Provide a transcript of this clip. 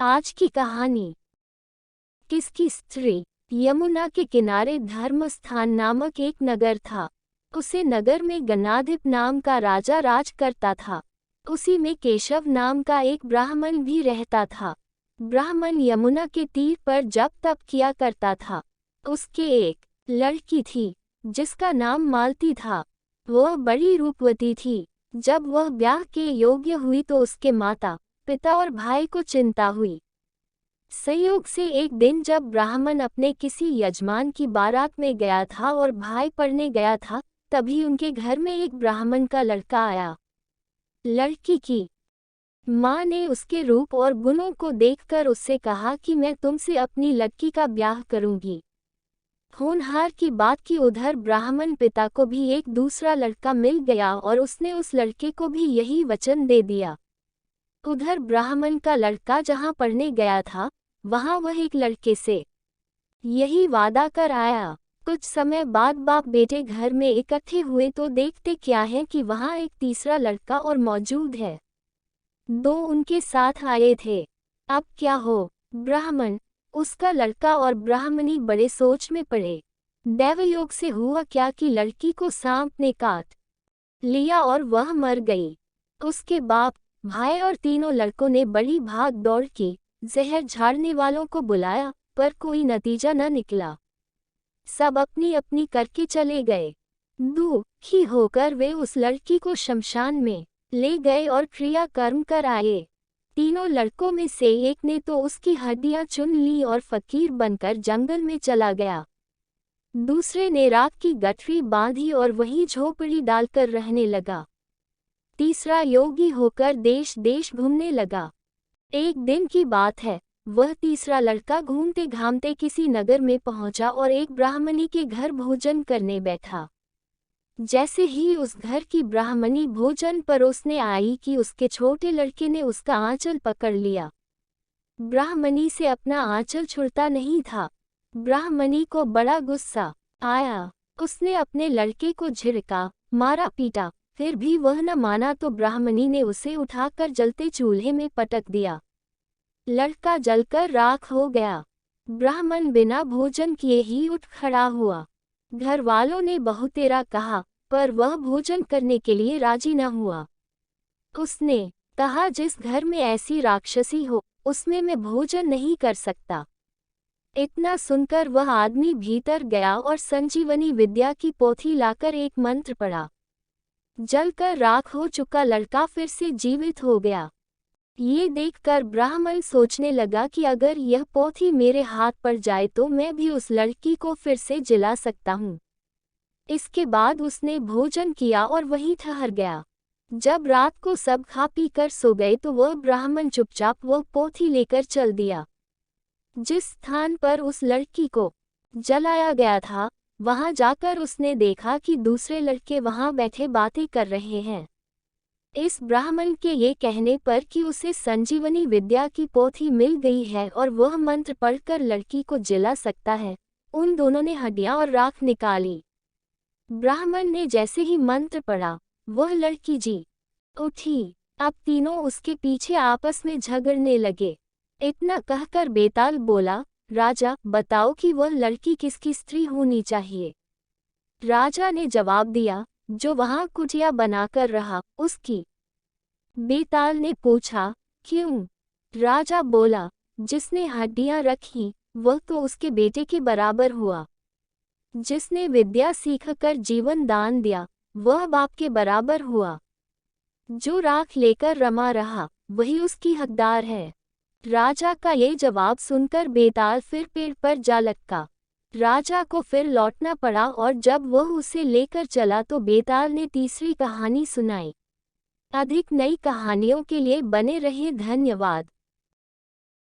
आज की कहानी। किसकी स्त्री। यमुना के किनारे धर्मस्थान नामक एक नगर था। उसे नगर में गणाधिप नाम का राजा राज करता था। उसी में केशव नाम का एक ब्राह्मण भी रहता था। ब्राह्मण यमुना के तीर पर जप तप किया करता था। उसके एक लड़की थी जिसका नाम मालती था। वह बड़ी रूपवती थी। जब वह ब्याह के योग्य हुई तो उसके माता पिता और भाई को चिंता हुई। संयोग से एक दिन जब ब्राह्मण अपने किसी यजमान की बारात में गया था और भाई पढ़ने गया था, तभी उनके घर में एक ब्राह्मण का लड़का आया। लड़की की माँ ने उसके रूप और गुणों को देखकर उससे कहा कि मैं तुमसे अपनी लड़की का ब्याह करूंगी। होनहार की बात की उधर ब्राह्मण पिता को भी एक दूसरा लड़का मिल गया और उसने उस लड़के को भी यही वचन दे दिया। उधर ब्राह्मण का लड़का जहाँ पढ़ने गया था, वहाँ वह एक लड़के से यही वादा कर आया। कुछ समय बाद बाप बेटे घर में इकट्ठे हुए तो देखते क्या है कि वहाँ एक तीसरा लड़का और मौजूद है। दो उनके साथ आए थे। अब क्या हो। ब्राह्मण, उसका लड़का और ब्राह्मणी बड़े सोच में पड़े। दैवयोग से हुआ क्या कि लड़की को सांप ने काट लिया और वह मर गई। उसके बाप भाई और तीनों लड़कों ने बड़ी भाग दौड़ की, जहर झाड़ने वालों को बुलाया, पर कोई नतीजा न निकला। सब अपनी अपनी करके चले गए। दुखी होकर वे उस लड़की को शमशान में ले गए और क्रिया कर्म कर आए। तीनों लड़कों में से एक ने तो उसकी हड्डियां चुन ली और फकीर बनकर जंगल में चला गया। दूसरे ने राख की गठरी बांधी और वहीं झोपड़ी डालकर रहने लगा। तीसरा योगी होकर देश देश घूमने लगा। एक दिन की बात है, वह तीसरा लड़का घूमते घामते किसी नगर में पहुंचा और एक ब्राह्मणी के घर भोजन करने बैठा। जैसे ही उस घर की ब्राह्मणी भोजन परोसने आई कि उसके छोटे लड़के ने उसका आंचल पकड़ लिया। ब्राह्मणी से अपना आंचल छुड़ता नहीं था। ब्राह्मणी को बड़ा गुस्सा आया। उसने अपने लड़के को झिड़का, मारा पीटा, फिर भी वह न माना तो ब्राह्मणी ने उसे उठाकर जलते चूल्हे में पटक दिया। लड़का जलकर राख हो गया। ब्राह्मण बिना भोजन किए ही उठ खड़ा हुआ। घर वालों ने बहुतेरा कहा, पर वह भोजन करने के लिए राजी न हुआ। उसने कहा, जिस घर में ऐसी राक्षसी हो, उसमें मैं भोजन नहीं कर सकता। इतना सुनकर वह आदमी भीतर गया और संजीवनी विद्या की पोथी लाकर एक मंत्र पढ़ा। जलकर राख हो चुका लड़का फिर से जीवित हो गया। ये देखकर ब्राह्मण सोचने लगा कि अगर यह पोथी मेरे हाथ पर जाए तो मैं भी उस लड़की को फिर से जिला सकता हूँ। इसके बाद उसने भोजन किया और वहीं ठहर गया। जब रात को सब खा पी कर सो गए तो वह ब्राह्मण चुपचाप वह पोथी लेकर चल दिया। जिस स्थान पर उस लड़की को जलाया गया था, वहां जाकर उसने देखा कि दूसरे लड़के वहां बैठे बातें कर रहे हैं। इस ब्राह्मण के ये कहने पर कि उसे संजीवनी विद्या की पोथी मिल गई है और वह मंत्र पढ़कर लड़की को जिला सकता है, उन दोनों ने हड्डियां और राख निकाली। ब्राह्मण ने जैसे ही मंत्र पढ़ा, वह लड़की जी उठी। अब तीनों उसके पीछे आपस में झगड़ने लगे। इतना कहकर बेताल बोला, राजा बताओ कि वह लड़की किसकी स्त्री होनी चाहिए। राजा ने जवाब दिया, जो वहां कुटिया बनाकर रहा, उसकी। बेताल ने पूछा, क्यों। राजा बोला, जिसने हड्डियां रखी, वह तो उसके बेटे के बराबर हुआ। जिसने विद्या सीखकर जीवन दान दिया, वह बाप के बराबर हुआ। जो राख लेकर रमा रहा, वही उसकी हकदार है। राजा का ये जवाब सुनकर बेताल फिर पेड़ पर जा लटका। राजा को फिर लौटना पड़ा और जब वह उसे लेकर चला तो बेताल ने तीसरी कहानी सुनाई। अधिक नई कहानियों के लिए बने रहिए। धन्यवाद।